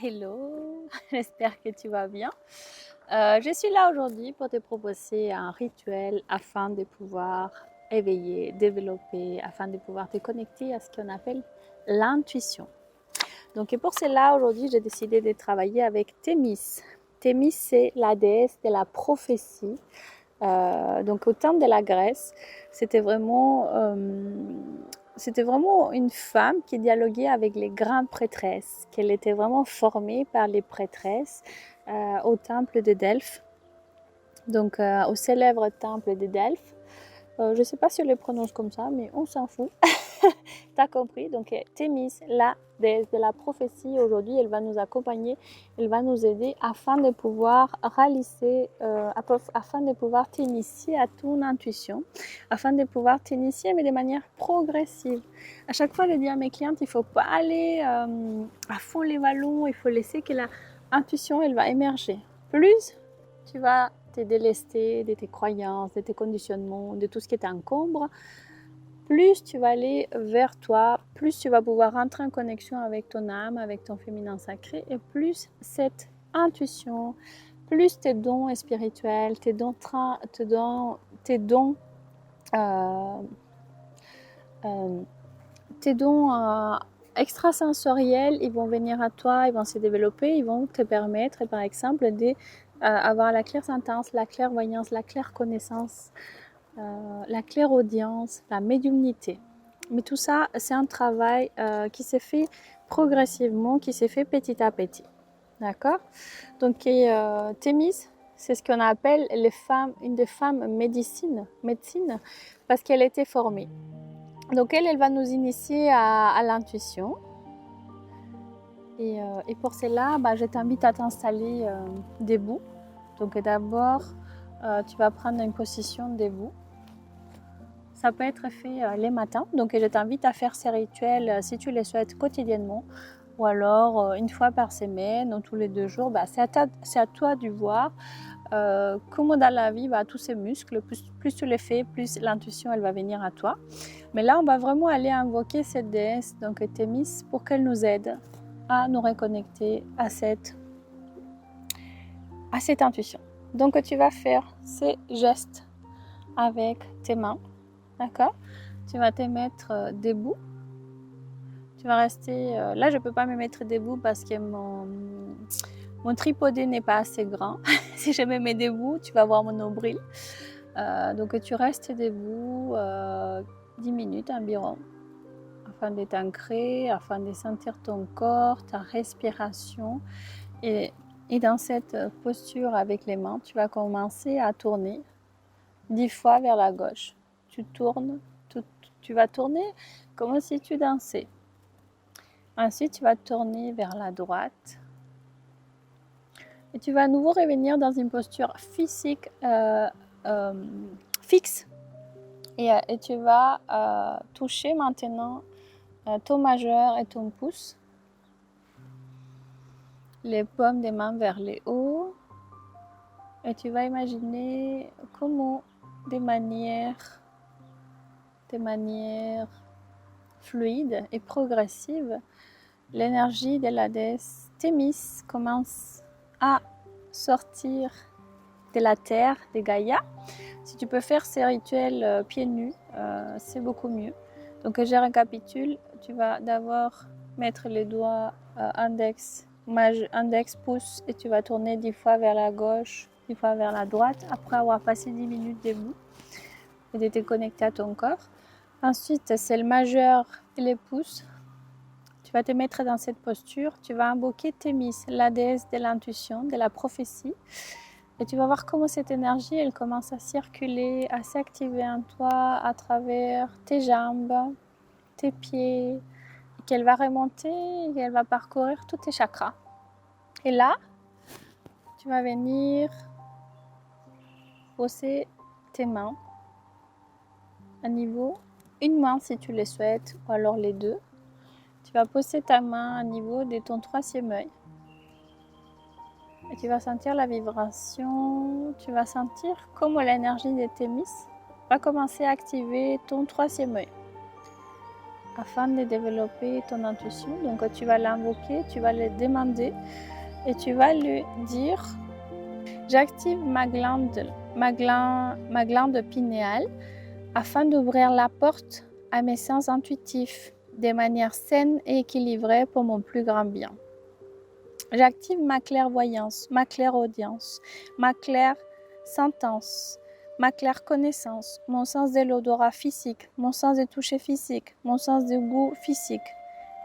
Hello, j'espère que tu vas bien. Je suis là aujourd'hui pour te proposer un rituel afin de pouvoir éveiller, développer, afin de pouvoir te connecter à ce qu'on appelle l'intuition. Donc, et pour cela, aujourd'hui, j'ai décidé de travailler avec Thémis. Thémis, c'est la déesse de la prophétie. Donc, au temps de la Grèce, c'était vraiment une femme qui dialoguait avec les grandes prêtresses, qu'elle était vraiment formée par les prêtresses au temple de Delphes, donc au célèbre temple de Delphes. Je ne sais pas si on les prononce comme ça, mais on s'en fout. T'as compris? Donc Thémis, la déesse de la prophétie, aujourd'hui, elle va nous accompagner, elle va nous aider afin de pouvoir réaliser, afin de pouvoir t'initier à ton intuition, afin de pouvoir t'initier, mais de manière progressive. À chaque fois, je dis à mes clientes, il ne faut pas aller à fond les ballons, il faut laisser que l'intuition, elle va émerger. Plus tu vas te délester de tes croyances, de tes conditionnements, de tout ce qui t'encombre, plus tu vas aller vers toi, plus tu vas pouvoir entrer en connexion avec ton âme, avec ton féminin sacré, et plus cette intuition, plus tes dons spirituels, tes dons extrasensoriels, ils vont venir à toi, ils vont se développer, ils vont te permettre, par exemple, d'avoir la clairsentence, la clairvoyance, la claire connaissance, la clairaudience, la médiumnité. Mais tout ça, c'est un travail qui s'est fait progressivement, qui s'est fait petit à petit. D'accord? Donc, Thémis, c'est ce qu'on appelle une des femmes médecine, parce qu'elle était formée. Donc, elle va nous initier à l'intuition. Et pour cela, je t'invite à t'installer debout. Donc, d'abord, tu vas prendre une position debout. Ça peut être fait les matins, donc je t'invite à faire ces rituels si tu les souhaites quotidiennement ou alors une fois par semaine ou tous les 2 jours. C'est à toi de voir comment dans la vie, tous ces muscles, plus tu les fais, plus l'intuition elle va venir à toi. Mais là, on va vraiment aller invoquer cette déesse, donc Thémis, pour qu'elle nous aide à nous reconnecter à cette intuition. Donc tu vas faire ces gestes avec tes mains, d'accord? Tu vas te mettre debout. Tu vas rester... là, je ne peux pas me mettre debout parce que mon trypodé n'est pas assez grand. Si je me mets debout, tu vas voir mon nombril. Donc, tu restes debout 10 minutes environ afin de t'ancrer, afin de sentir ton corps, ta respiration. Et dans cette posture avec les mains, tu vas commencer à tourner 10 fois vers la gauche. Tu tournes, tu vas tourner comme si tu dansais. Ensuite, tu vas tourner vers la droite. Et tu vas à nouveau revenir dans une posture physique fixe. Et tu vas toucher maintenant ton majeur et ton pouce. Les paumes des mains vers les hauts. Et tu vas imaginer comment de manière fluide et progressive, l'énergie de la déesse Thémis commence à sortir de la terre, de Gaïa. Si tu peux faire ces rituels pieds nus, c'est beaucoup mieux. Donc je récapitule, tu vas d'abord mettre les doigts index, pouce et tu vas tourner 10 fois vers la gauche, 10 fois vers la droite après avoir passé 10 minutes debout et de te connecter à ton corps. Ensuite, c'est le majeur et les pouces. Tu vas te mettre dans cette posture. Tu vas invoquer Thémis, la déesse de l'intuition, de la prophétie. Et tu vas voir comment cette énergie, elle commence à circuler, à s'activer en toi à travers tes jambes, tes pieds, et qu'elle va remonter et qu'elle va parcourir tous tes chakras. Et là, tu vas venir poser tes mains à niveau, une main si tu le souhaites, ou alors les deux. Tu vas poser ta main au niveau de ton 3e œil. Et tu vas sentir la vibration, tu vas sentir comment l'énergie de Thémis va commencer à activer ton 3e œil. afin de développer ton intuition. Donc tu vas l'invoquer, tu vas le demander et tu vas lui dire: j'active ma glande pinéale afin d'ouvrir la porte à mes sens intuitifs de manière saine et équilibrée pour mon plus grand bien. J'active ma clairvoyance, ma clairaudience, ma clairsentence, ma clairconnaissance, mon sens de l'odorat physique, mon sens de toucher physique, mon sens de goût physique.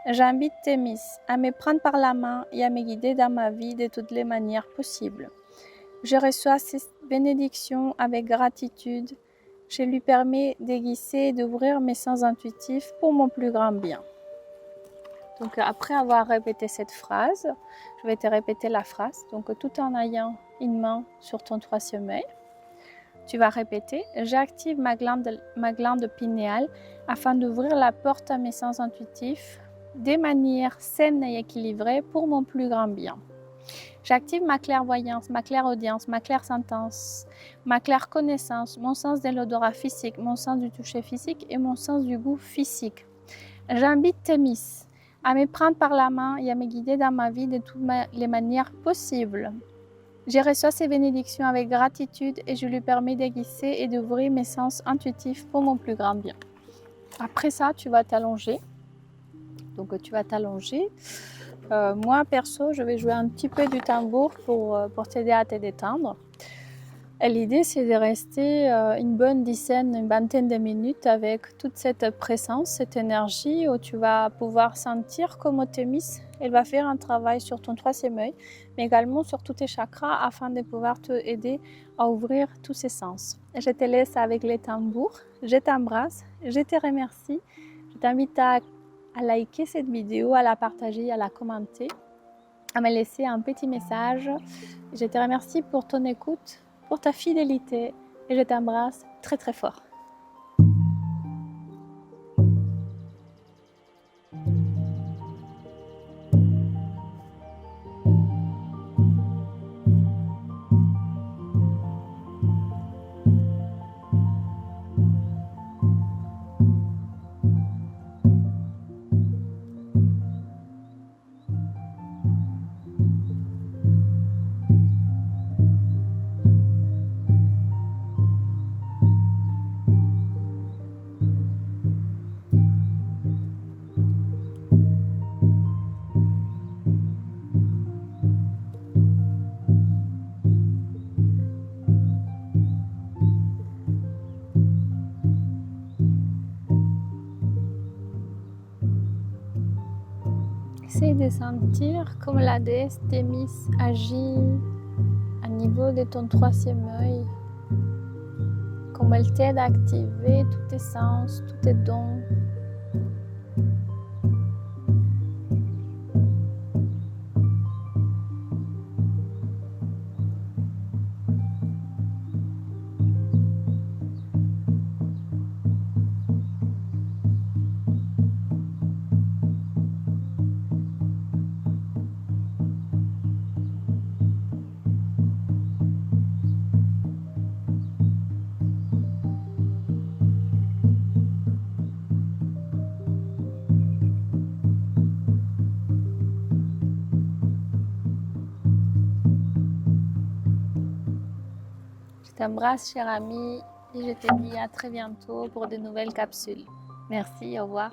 J'invite Thémis à me prendre par la main et à me guider dans ma vie de toutes les manières possibles. Je reçois ces bénédictions avec gratitude. Je lui permets d'aiguiser et d'ouvrir mes sens intuitifs pour mon plus grand bien. Donc après avoir répété cette phrase, je vais te répéter la phrase. Donc tout en ayant une main sur ton troisième œil, tu vas répéter: j'active ma glande pinéale afin d'ouvrir la porte à mes sens intuitifs de manière saine et équilibrée pour mon plus grand bien. J'active ma clairvoyance, ma clairaudience, ma clairsentence, ma clairconnaissance, mon sens de l'odorat physique, mon sens du toucher physique et mon sens du goût physique. J'invite Thémis à me prendre par la main et à me guider dans ma vie de toutes les manières possibles. Je reçois ces bénédictions avec gratitude et je lui permets d'aiguiser et d'ouvrir mes sens intuitifs pour mon plus grand bien. Après ça, tu vas t'allonger. Donc tu vas t'allonger. Moi, perso, je vais jouer un petit peu du tambour pour t'aider à te détendre. Et l'idée, c'est de rester une vingtaine de minutes avec toute cette présence, cette énergie où tu vas pouvoir sentir comment Thémis, elle va faire un travail sur ton troisième œil, mais également sur tous tes chakras afin de pouvoir t'aider à ouvrir tous ces sens. Je te laisse avec les tambours. Je t'embrasse, je te remercie. Je t'invite à liker cette vidéo, à la partager, à la commenter, à me laisser un petit message. Je te remercie pour ton écoute, pour ta fidélité et je t'embrasse très très fort. Essaye de sentir comme la déesse Thémis agit au niveau de ton troisième œil, comme elle t'aide à activer tous tes sens, tous tes dons. Je t'embrasse, cher ami, et je te dis à très bientôt pour de nouvelles capsules. Merci, au revoir.